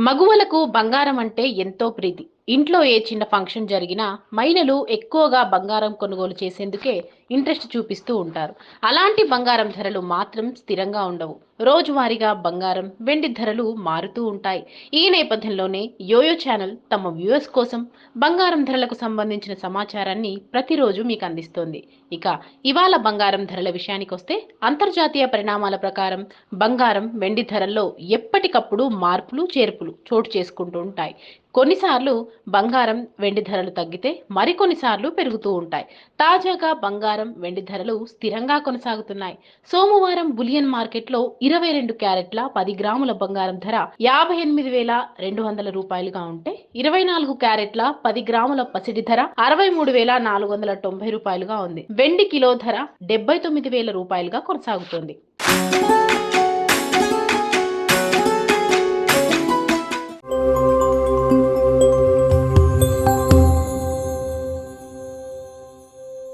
మగువలకు బంగారం అంటే ఎంతో ప్రీతి. ఇంట్లో ఏ చిన్న ఫంక్షన్ జరిగినా మహిళలు ఎక్కువగా బంగారం కొనుగోలు చేసేందుకే ఇంట్రెస్ట్ చూపిస్తూ ఉంటారు. అలాంటి బంగారం ధరలు మాత్రం స్థిరంగా ఉండవు. రోజువారీగా బంగారం, వెండి ధరలు మారుతూ ఉంటాయి. ఈ నేపథ్యంలోనే యోయో ఛానల్ తమ వ్యూవర్స్ కోసం బంగారం ధరలకు సంబంధించిన సమాచారాన్ని ప్రతిరోజు మీకు అందిస్తోంది. ఇక ఇవాళ బంగారం ధరల విషయానికొస్తే అంతర్జాతీయ పరిణామాల ప్రకారం బంగారం, వెండి ధరల్లో ఎప్పటికప్పుడు మార్పులు, చేర్పులు చోటు చేసుకుంటూ ఉంటాయి. కొన్నిసార్లు బంగారం, వెండి ధరలు తగ్గితే మరికొన్నిసార్లు పెరుగుతూ ఉంటాయి. తాజాగా బంగారం, వెండి ధరలు స్థిరంగా కొనసాగుతున్నాయి. సోమవారం బులియన్ మార్కెట్లో 22 క్యారెట్ల 10 గ్రాముల బంగారం ధర 58,200 రూపాయలుగా ఉంటే 24 క్యారెట్ల 10 గ్రాముల పసిడి ధర 63,490 రూపాయలుగా ఉంది. వెండి కిలో ధర 79,000 రూపాయలుగా కొనసాగుతోంది.